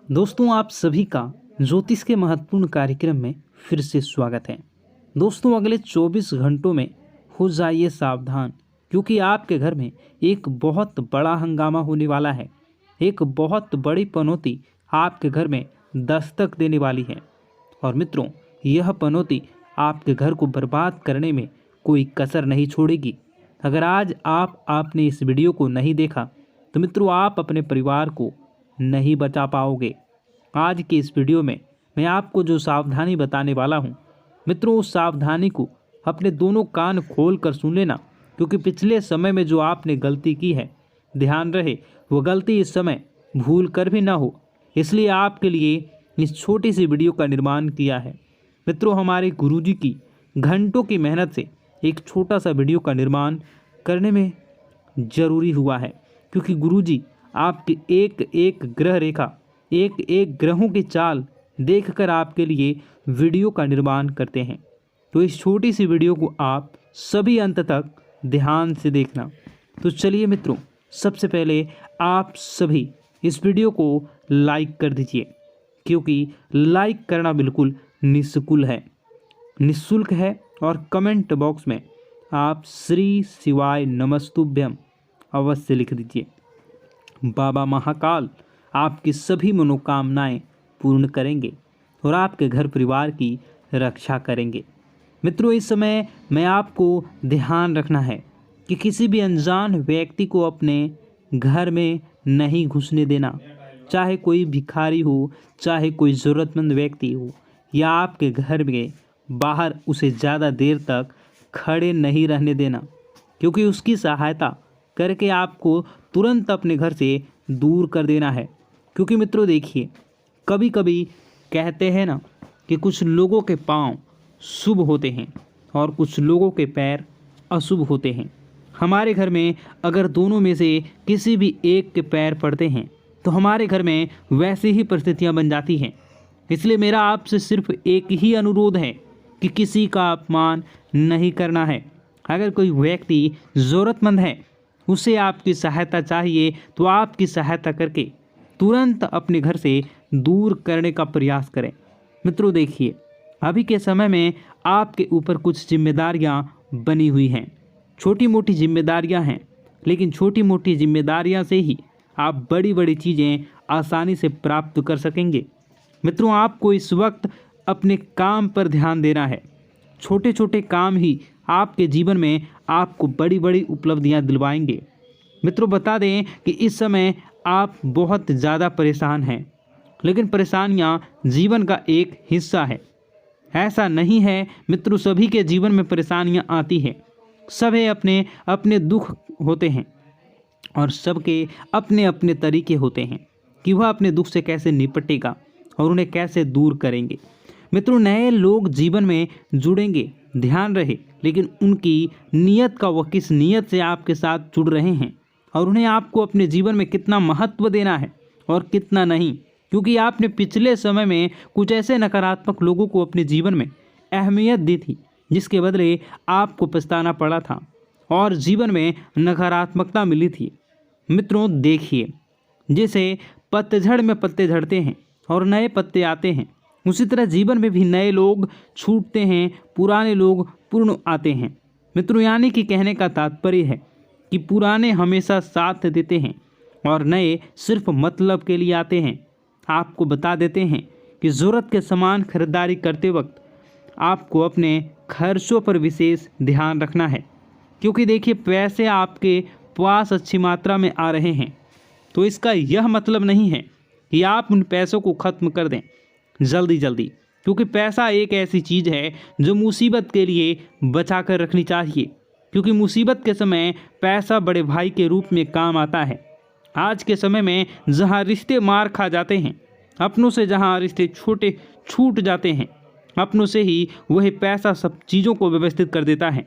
दोस्तों, आप सभी का ज्योतिष के महत्वपूर्ण कार्यक्रम में फिर से स्वागत है। दोस्तों, अगले 24 घंटों में हो जाइए सावधान, क्योंकि आपके घर में एक बहुत बड़ा हंगामा होने वाला है। एक बहुत बड़ी पनौती आपके घर में दस्तक देने वाली है। और मित्रों, यह पनौती आपके घर को बर्बाद करने में कोई कसर नहीं छोड़ेगी। अगर आज आपने इस वीडियो को नहीं देखा तो मित्रों, आप अपने परिवार को नहीं बचा पाओगे। आज के इस वीडियो में मैं आपको जो सावधानी बताने वाला हूँ मित्रों, उस सावधानी को अपने दोनों कान खोल कर सुन लेना, क्योंकि पिछले समय में जो आपने गलती की है, ध्यान रहे वो गलती इस समय भूल कर भी ना हो। इसलिए आपके लिए इस छोटी सी वीडियो का निर्माण किया है। मित्रों, हमारे गुरुजी की घंटों की मेहनत से एक छोटा सा वीडियो का निर्माण करने में जरूरी हुआ है, क्योंकि गुरुजी आपकी एक एक ग्रह रेखा, एक एक ग्रहों की चाल देखकर आपके लिए वीडियो का निर्माण करते हैं। तो इस छोटी सी वीडियो को आप सभी अंत तक ध्यान से देखना। तो चलिए मित्रों, सबसे पहले आप सभी इस वीडियो को लाइक कर दीजिए, क्योंकि लाइक करना बिल्कुल निःशुल्क है। और कमेंट बॉक्स में आप श्री शिवाय नमस्तुभ्यम अवश्य लिख दीजिए। बाबा महाकाल आपकी सभी मनोकामनाएं पूर्ण करेंगे और आपके घर परिवार की रक्षा करेंगे। मित्रों, इस समय मैं आपको ध्यान रखना है कि किसी भी अनजान व्यक्ति को अपने घर में नहीं घुसने देना। चाहे कोई भिखारी हो, चाहे कोई ज़रूरतमंद व्यक्ति हो, या आपके घर में बाहर उसे ज़्यादा देर तक खड़े नहीं रहने देना, क्योंकि उसकी सहायता करके आपको तुरंत अपने घर से दूर कर देना है। क्योंकि मित्रों देखिए, कभी कभी कहते हैं ना कि कुछ लोगों के पांव शुभ होते हैं और कुछ लोगों के पैर अशुभ होते हैं। हमारे घर में अगर दोनों में से किसी भी एक के पैर पड़ते हैं तो हमारे घर में वैसी ही परिस्थितियां बन जाती हैं। इसलिए मेरा आपसे सिर्फ एक ही अनुरोध है कि किसी का अपमान नहीं करना है। अगर कोई व्यक्ति ज़रूरतमंद है, उसे आपकी सहायता चाहिए, तो आपकी सहायता करके तुरंत अपने घर से दूर करने का प्रयास करें। मित्रों देखिए, अभी के समय में आपके ऊपर कुछ जिम्मेदारियां बनी हुई हैं। छोटी मोटी जिम्मेदारियां हैं, लेकिन छोटी मोटी जिम्मेदारियां से ही आप बड़ी बड़ी चीज़ें आसानी से प्राप्त कर सकेंगे। मित्रों, आपको इस वक्त अपने काम पर ध्यान देना है। छोटे छोटे काम ही आपके जीवन में आपको बड़ी बड़ी उपलब्धियां दिलवाएंगे। मित्रों, बता दें कि इस समय आप बहुत ज़्यादा परेशान हैं, लेकिन परेशानियां जीवन का एक हिस्सा है। ऐसा नहीं है मित्रों, सभी के जीवन में परेशानियां आती हैं। सभी अपने अपने दुख होते हैं और सबके अपने अपने तरीके होते हैं कि वह अपने दुख से कैसे निपटेगा और उन्हें कैसे दूर करेंगे। मित्रों, नए लोग जीवन में जुड़ेंगे, ध्यान रहे, लेकिन उनकी नीयत का, वह किस नीयत से आपके साथ जुड़ रहे हैं और उन्हें आपको अपने जीवन में कितना महत्व देना है और कितना नहीं। क्योंकि आपने पिछले समय में कुछ ऐसे नकारात्मक लोगों को अपने जीवन में अहमियत दी थी, जिसके बदले आपको पछताना पड़ा था और जीवन में नकारात्मकता मिली थी। मित्रों देखिए, जैसे पतझड़ में पत्ते झड़ते हैं और नए पत्ते आते हैं, उसी तरह जीवन में भी नए लोग छूटते हैं, पुराने लोग पूर्ण आते हैं। मित्रों, यानी कि कहने का तात्पर्य है कि पुराने हमेशा साथ देते हैं और नए सिर्फ मतलब के लिए आते हैं। आपको बता देते हैं कि ज़रूरत के सामान खरीदारी करते वक्त आपको अपने खर्चों पर विशेष ध्यान रखना है, क्योंकि देखिए, पैसे आपके पास अच्छी मात्रा में आ रहे हैं, तो इसका यह मतलब नहीं है कि आप उन पैसों को ख़त्म कर दें जल्दी जल्दी, क्योंकि पैसा एक ऐसी चीज़ है जो मुसीबत के लिए बचा कर रखनी चाहिए। क्योंकि मुसीबत के समय पैसा बड़े भाई के रूप में काम आता है। आज के समय में जहां रिश्ते मार खा जाते हैं, अपनों से जहां रिश्ते छोटे छूट जाते हैं, अपनों से ही वही पैसा सब चीज़ों को व्यवस्थित कर देता है।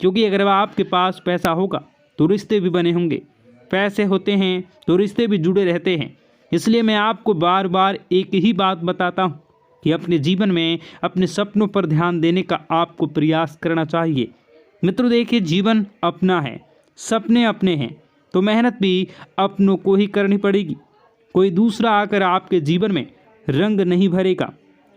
क्योंकि अगर आपके पास पैसा होगा तो रिश्ते भी बने होंगे, पैसे होते हैं तो रिश्ते भी जुड़े रहते हैं। इसलिए मैं आपको बार बार एक ही बात बताता हूँ कि अपने जीवन में अपने सपनों पर ध्यान देने का आपको प्रयास करना चाहिए। मित्रों देखिए, जीवन अपना है, सपने अपने हैं, तो मेहनत भी अपनों को ही करनी पड़ेगी। कोई दूसरा आकर आपके जीवन में रंग नहीं भरेगा।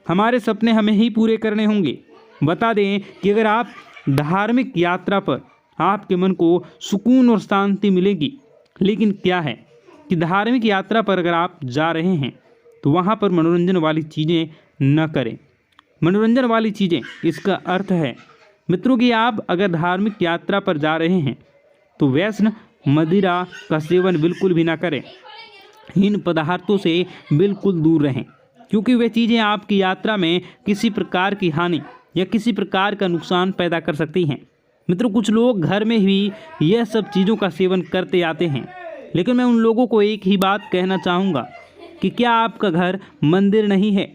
हमारे सपने हमें ही पूरे करने होंगे। बता दें कि अगर आप धार्मिक यात्रा पर आपके मन को सुकून और शांति मिलेगी, लेकिन क्या है कि धार्मिक यात्रा पर अगर आप जा रहे हैं तो वहाँ पर मनोरंजन वाली चीज़ें न करें। मनोरंजन वाली चीज़ें, इसका अर्थ है मित्रों कि आप अगर धार्मिक यात्रा पर जा रहे हैं तो व्यसन, मदिरा का सेवन बिल्कुल भी ना करें। इन पदार्थों से बिल्कुल दूर रहें, क्योंकि वे चीज़ें आपकी यात्रा में किसी प्रकार की हानि या किसी प्रकार का नुकसान पैदा कर सकती हैं। मित्रों, कुछ लोग घर में भी यह सब चीज़ों का सेवन करते आते हैं, लेकिन मैं उन लोगों को एक ही बात कहना चाहूँगा कि क्या आपका घर मंदिर नहीं है?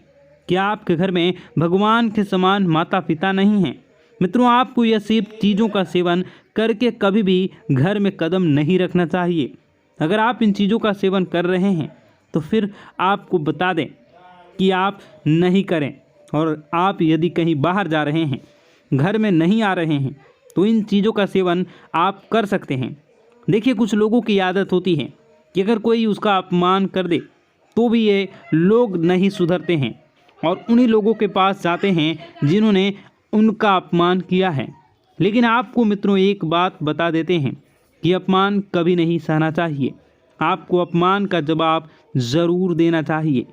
क्या आपके घर में भगवान के समान माता पिता नहीं हैं? मित्रों, आपको यह सब चीज़ों का सेवन करके कभी भी घर में कदम नहीं रखना चाहिए। अगर आप इन चीज़ों का सेवन कर रहे हैं तो फिर आपको बता दें कि आप नहीं करें, और आप यदि कहीं बाहर जा रहे हैं, घर में नहीं आ रहे हैं, तो इन चीज़ों का सेवन आप कर सकते हैं। देखिए, कुछ लोगों की आदत होती है कि अगर कोई उसका अपमान कर दे तो भी ये लोग नहीं सुधरते हैं और उन्हीं लोगों के पास जाते हैं जिन्होंने उनका अपमान किया है। लेकिन आपको मित्रों एक बात बता देते हैं कि अपमान कभी नहीं सहना चाहिए। आपको अपमान का जवाब ज़रूर देना चाहिए,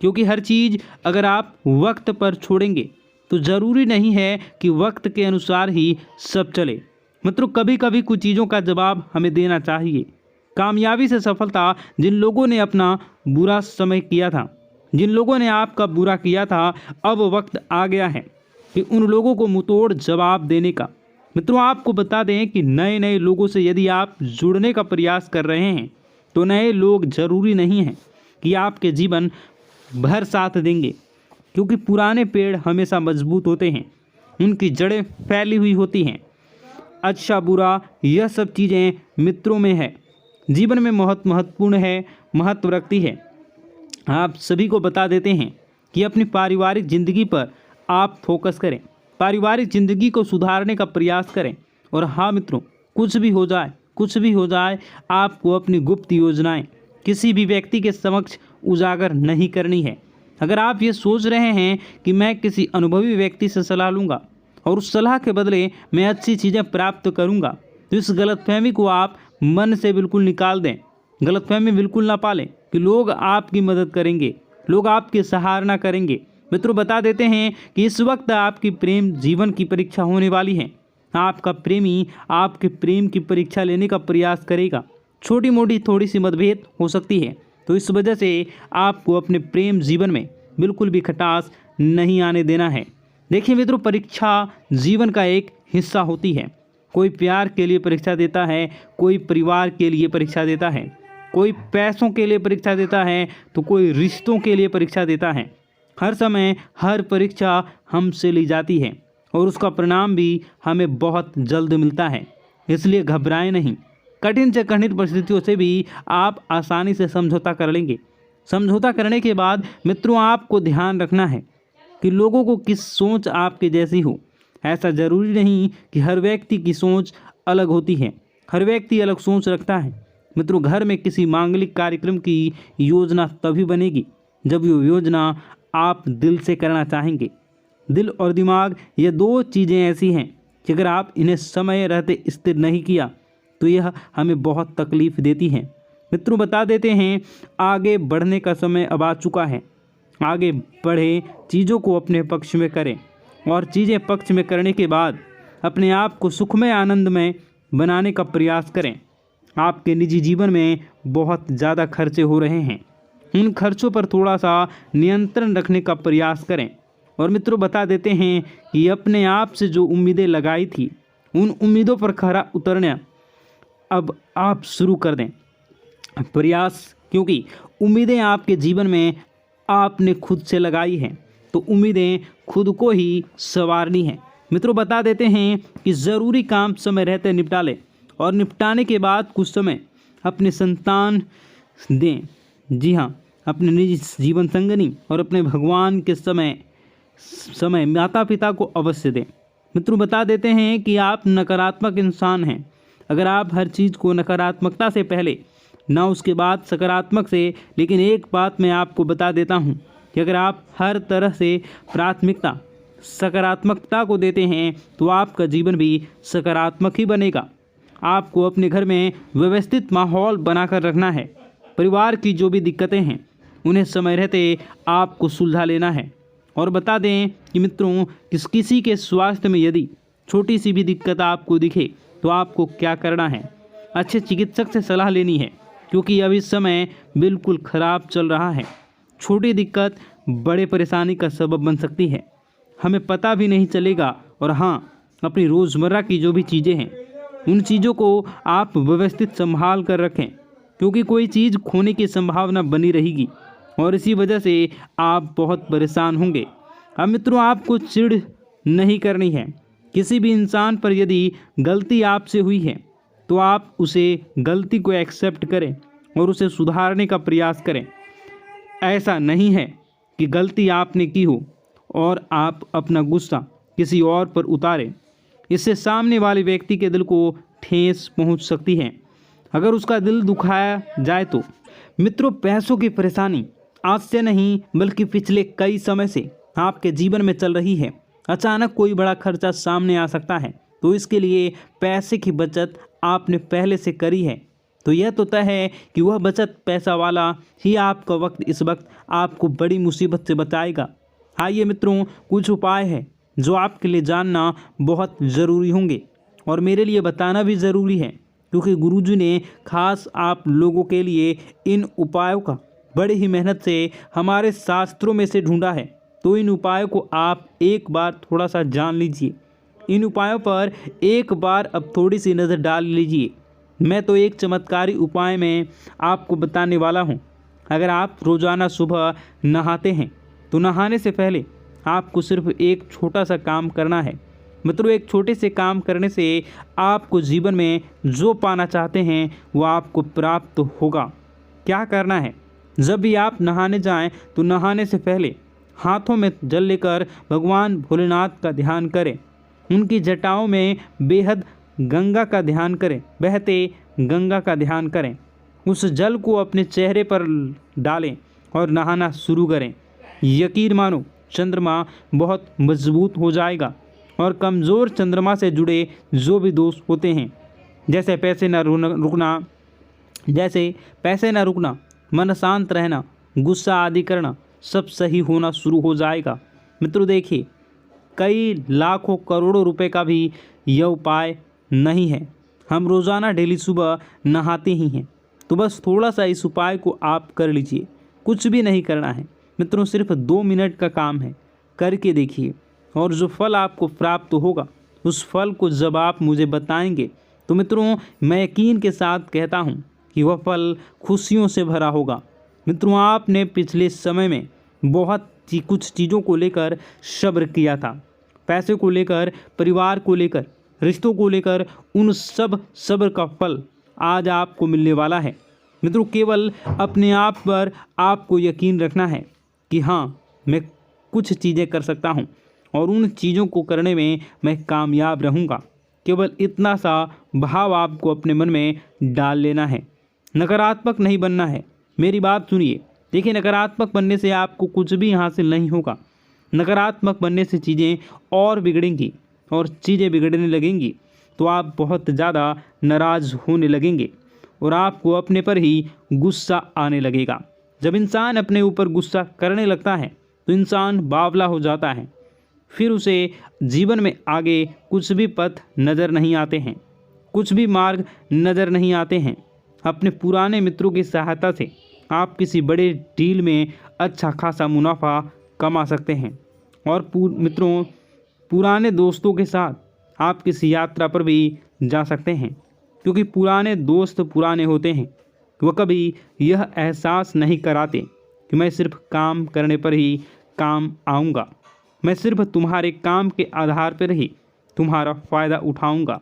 क्योंकि हर चीज़ अगर आप वक्त पर छोड़ेंगे तो ज़रूरी नहीं है कि वक्त के अनुसार ही सब चले। मित्रों, कभी कभी कुछ चीज़ों का जवाब हमें देना चाहिए। कामयाबी से सफलता, जिन लोगों ने अपना बुरा समय किया था, जिन लोगों ने आपका बुरा किया था, अब वक्त आ गया है कि उन लोगों को मुंहतोड़ जवाब देने का। मित्रों, आपको बता दें कि नए नए लोगों से यदि आप जुड़ने का प्रयास कर रहे हैं तो नए लोग ज़रूरी नहीं हैं कि आपके जीवन भर साथ देंगे, क्योंकि पुराने पेड़ हमेशा मजबूत होते हैं, उनकी जड़ें फैली हुई होती हैं। अच्छा बुरा यह सब चीज़ें मित्रों में है, जीवन में बहुत महत्वपूर्ण है, महत्व रखती है। आप सभी को बता देते हैं कि अपनी पारिवारिक ज़िंदगी पर आप फोकस करें, पारिवारिक ज़िंदगी को सुधारने का प्रयास करें। और हाँ मित्रों, कुछ भी हो जाए, आपको अपनी गुप्त योजनाएं किसी भी व्यक्ति के समक्ष उजागर नहीं करनी है। अगर आप ये सोच रहे हैं कि मैं किसी अनुभवी व्यक्ति से सलाह लूँगा और उस सलाह के बदले मैं अच्छी चीज़ें प्राप्त करूँगा, तो इस गलतफहमी को आप मन से बिल्कुल निकाल दें। गलतफहमी बिल्कुल ना पालें कि लोग आपकी मदद करेंगे, लोग आपकी सराहना करेंगे। मित्रों, बता देते हैं कि इस वक्त आपकी प्रेम जीवन की परीक्षा होने वाली है। आपका प्रेमी आपके प्रेम की परीक्षा लेने का प्रयास करेगा। छोटी मोटी थोड़ी सी मतभेद हो सकती है, तो इस वजह से आपको अपने प्रेम जीवन में बिल्कुल भी खटास नहीं आने देना है। देखिए मित्रों, परीक्षा जीवन का एक हिस्सा होती है। कोई प्यार के लिए परीक्षा देता है, कोई परिवार के लिए परीक्षा देता है, कोई पैसों के लिए परीक्षा देता है, तो कोई रिश्तों के लिए परीक्षा देता है। हर समय हर परीक्षा हमसे ली जाती है और उसका परिणाम भी हमें बहुत जल्द मिलता है। इसलिए घबराएं नहीं। कठिन से कठिन परिस्थितियों से भी आप आसानी से समझौता कर लेंगे। समझौता करने के बाद मित्रों, आपको ध्यान रखना है कि लोगों को किस सोच आपके जैसी हो। ऐसा ज़रूरी नहीं कि हर व्यक्ति की सोच अलग होती है, हर व्यक्ति अलग सोच रखता है। मित्रों, घर में किसी मांगलिक कार्यक्रम की योजना तभी बनेगी जब वो योजना आप दिल से करना चाहेंगे। दिल और दिमाग, ये दो चीज़ें ऐसी हैं कि अगर आप इन्हें समय रहते स्थिर नहीं किया तो यह हमें बहुत तकलीफ़ देती हैं। मित्रों, बता देते हैं आगे बढ़ने का समय अब आ चुका है। आगे बढ़े, चीज़ों को अपने पक्ष में करें और चीज़ें पक्ष में करने के बाद अपने आप को सुखमय आनंदमय बनाने का प्रयास करें। आपके निजी जीवन में बहुत ज़्यादा खर्चे हो रहे हैं, उन खर्चों पर थोड़ा सा नियंत्रण रखने का प्रयास करें। और मित्रों, बता देते हैं कि अपने आप से जो उम्मीदें लगाई थी, उन उम्मीदों पर खरा उतरना अब आप शुरू कर दें प्रयास, क्योंकि उम्मीदें आपके जीवन में आपने खुद से लगाई हैं, तो उम्मीदें खुद को ही संवारनी है। मित्रों, बता देते हैं कि ज़रूरी काम समय रहते निपटा लें और निपटाने के बाद कुछ समय अपने संतान दें। जी हाँ, अपने निजी जीवन संगनी और अपने भगवान के समय माता पिता को अवश्य दें। मित्रों, बता देते हैं कि आप नकारात्मक इंसान हैं। अगर आप हर चीज़ को नकारात्मकता से पहले ना उसके बाद सकारात्मक से। लेकिन एक बात मैं आपको बता देता हूँ कि अगर आप हर तरह से प्राथमिकता सकारात्मकता को देते हैं तो आपका जीवन भी सकारात्मक ही बनेगा। आपको अपने घर में व्यवस्थित माहौल बनाकर रखना है। परिवार की जो भी दिक्कतें हैं उन्हें समय रहते आपको सुलझा लेना है। और बता दें कि मित्रों, किसी के स्वास्थ्य में यदि छोटी सी भी दिक्कत आपको दिखे तो आपको क्या करना है, अच्छे चिकित्सक से सलाह लेनी है, क्योंकि अभी समय बिल्कुल ख़राब चल रहा है। छोटी दिक्कत बड़े परेशानी का सबब बन सकती है, हमें पता भी नहीं चलेगा। और हाँ, अपनी रोज़मर्रा की जो भी चीज़ें हैं उन चीज़ों को आप व्यवस्थित संभाल कर रखें, क्योंकि कोई चीज़ खोने की संभावना बनी रहेगी और इसी वजह से आप बहुत परेशान होंगे। अब मित्रों, आपको चिढ़ नहीं करनी है। किसी भी इंसान पर यदि गलती आपसे हुई है तो आप उसे गलती को एक्सेप्ट करें और उसे सुधारने का प्रयास करें। ऐसा नहीं है कि गलती आपने की हो और आप अपना गुस्सा किसी और पर उतारें। इससे सामने वाले व्यक्ति के दिल को ठेस पहुंच सकती है, अगर उसका दिल दुखाया जाए तो। मित्रों, पैसों की परेशानी आज से नहीं बल्कि पिछले कई समय से आपके जीवन में चल रही है। अचानक कोई बड़ा खर्चा सामने आ सकता है, तो इसके लिए पैसे की बचत आपने पहले से करी है तो यह तो तय है कि वह बचत पैसा वाला ही आपका वक्त इस वक्त आपको बड़ी मुसीबत से बचाएगा। आइए मित्रों, कुछ उपाय है जो आपके लिए जानना बहुत ज़रूरी होंगे और मेरे लिए बताना भी ज़रूरी है, क्योंकि गुरुजी ने खास आप लोगों के लिए इन उपायों का बड़ी ही मेहनत से हमारे शास्त्रों में से ढूंढा है। तो इन उपायों को आप एक बार थोड़ा सा जान लीजिए। इन उपायों पर एक बार अब थोड़ी सी नज़र डाल लीजिए। मैं तो एक चमत्कारी उपाय में आपको बताने वाला हूँ। अगर आप रोज़ाना सुबह नहाते हैं तो नहाने से पहले आपको सिर्फ एक छोटा सा काम करना है। मित्रों, एक छोटे से काम करने से आपको जीवन में जो पाना चाहते हैं वो आपको प्राप्त होगा। क्या करना है? जब भी आप नहाने जाएं तो नहाने से पहले हाथों में जल लेकर भगवान भोलेनाथ का ध्यान करें। उनकी जटाओं में बेहद गंगा का ध्यान करें, बहते गंगा का ध्यान करें। उस जल को अपने चेहरे पर डालें और नहाना शुरू करें। यकीन मानो, चंद्रमा बहुत मजबूत हो जाएगा और कमज़ोर चंद्रमा से जुड़े जो भी दोष होते हैं, जैसे पैसे न रुकना, मन शांत रहना, गुस्सा आदि करना, सब सही होना शुरू हो जाएगा। मित्रों देखिए, कई लाखों करोड़ों रुपए का भी यह उपाय नहीं है। हम रोज़ाना डेली सुबह नहाते ही हैं, तो बस थोड़ा सा इस उपाय को आप कर लीजिए। कुछ भी नहीं करना है मित्रों, सिर्फ 2 मिनट का काम है, करके देखिए। और जो फल आपको प्राप्त होगा उस फल को जब आप मुझे बताएंगे तो मित्रों, मैं यकीन के साथ कहता हूँ कि वह फल खुशियों से भरा होगा। मित्रों, आपने पिछले समय में बहुत कुछ चीज़ों को लेकर सब्र किया था, पैसे को लेकर, परिवार को लेकर, रिश्तों को लेकर, उन सब सब्र का फल आज आपको मिलने वाला है। मित्रों, केवल अपने आप पर आपको यकीन रखना है कि हाँ, मैं कुछ चीज़ें कर सकता हूँ और उन चीज़ों को करने में मैं कामयाब रहूँगा। केवल इतना सा भाव आपको अपने मन में डाल लेना है। नकारात्मक नहीं बनना है। मेरी बात सुनिए। देखिए, नकारात्मक बनने से आपको कुछ भी हासिल नहीं होगा। नकारात्मक बनने से चीज़ें और बिगड़ेंगी और चीज़ें बिगड़ने लगेंगी तो आप बहुत ज़्यादा नाराज़ होने लगेंगे और आपको अपने पर ही गुस्सा आने लगेगा। जब इंसान अपने ऊपर गुस्सा करने लगता है तो इंसान बावला हो जाता है, फिर उसे जीवन में आगे कुछ भी पथ नज़र नहीं आते हैं, कुछ भी मार्ग नज़र नहीं आते हैं। अपने पुराने मित्रों की सहायता से आप किसी बड़े डील में अच्छा खासा मुनाफा कमा सकते हैं। और मित्रों, पुराने दोस्तों के साथ आप किसी यात्रा पर भी जा सकते हैं, क्योंकि पुराने दोस्त पुराने होते हैं। वह कभी यह एहसास नहीं कराते कि मैं सिर्फ काम करने पर ही काम आऊँगा, मैं सिर्फ तुम्हारे काम के आधार पर ही तुम्हारा फ़ायदा उठाऊँगा।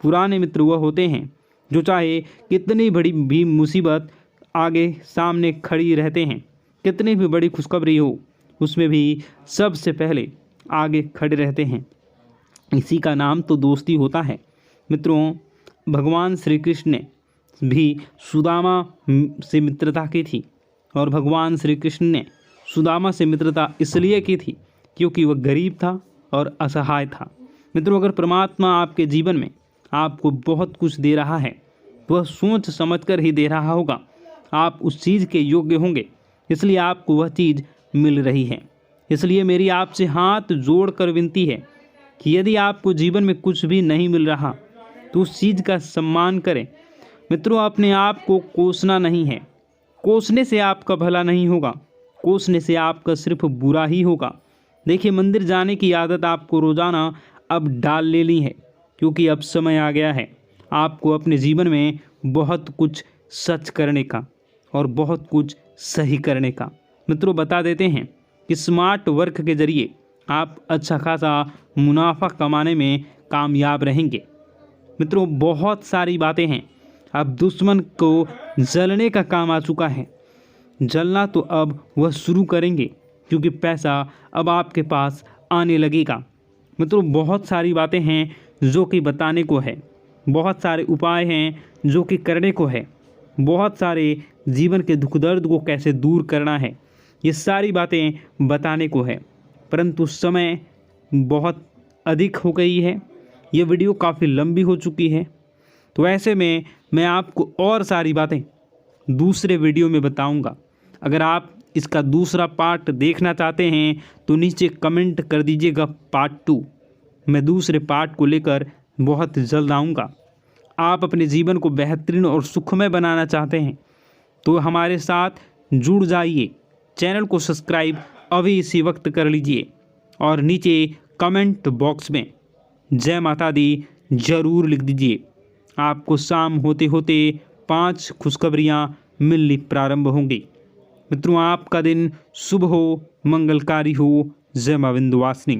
पुराने मित्र वह होते हैं जो चाहे कितनी बड़ी भी मुसीबत आगे सामने खड़ी रहते हैं, कितनी भी बड़ी खुशखबरी हो उसमें भी सबसे पहले आगे खड़े रहते हैं। इसी का नाम तो दोस्ती होता है। मित्रों, भगवान श्री कृष्ण ने भी सुदामा से मित्रता की थी और भगवान श्री कृष्ण ने सुदामा से मित्रता इसलिए की थी क्योंकि वह गरीब था और असहाय था। मित्रों, अगर परमात्मा आपके जीवन में आपको बहुत कुछ दे रहा है तो वह सोच समझकर ही दे रहा होगा। आप उस चीज़ के योग्य होंगे, इसलिए आपको वह चीज़ मिल रही है। इसलिए मेरी आपसे हाथ जोड़कर विनती है कि यदि आपको जीवन में कुछ भी नहीं मिल रहा तो उस चीज़ का सम्मान करें। मित्रों, अपने आप को कोसना नहीं है। कोसने से आपका भला नहीं होगा, कोसने से आपका सिर्फ बुरा ही होगा। देखिए, मंदिर जाने की आदत आपको रोज़ाना अब डाल लेनी है, क्योंकि अब समय आ गया है आपको अपने जीवन में बहुत कुछ सच करने का और बहुत कुछ सही करने का। मित्रों, बता देते हैं कि स्मार्ट वर्क के जरिए आप अच्छा खासा मुनाफा कमाने में कामयाब रहेंगे। मित्रों, बहुत सारी बातें हैं। अब दुश्मन को जलने का काम आ चुका है। जलना तो अब वह शुरू करेंगे, क्योंकि पैसा अब आपके पास आने लगेगा। मित्रों, बहुत सारी बातें हैं जो कि बताने को है, बहुत सारे उपाय हैं जो कि करने को है, बहुत सारे जीवन के दुख दर्द को कैसे दूर करना है, ये सारी बातें बताने को है। परंतु समय बहुत अधिक हो गई है, ये वीडियो काफ़ी लंबी हो चुकी है, तो ऐसे में मैं आपको और सारी बातें दूसरे वीडियो में बताऊंगा। अगर आप इसका दूसरा पार्ट देखना चाहते हैं तो नीचे कमेंट कर दीजिएगा पार्ट 2। मैं दूसरे पार्ट को लेकर बहुत जल्द आऊँगा। आप अपने जीवन को बेहतरीन और सुखमय बनाना चाहते हैं तो हमारे साथ जुड़ जाइए। चैनल को सब्सक्राइब अभी इसी वक्त कर लीजिए और नीचे कमेंट बॉक्स में जय माता दी जरूर लिख दीजिए। आपको शाम होते होते 5 खुशखबरियाँ मिलनी प्रारंभ होंगी। मित्रों, आपका दिन शुभ हो, मंगलकारी हो। जय मां विंध्यवासिनी।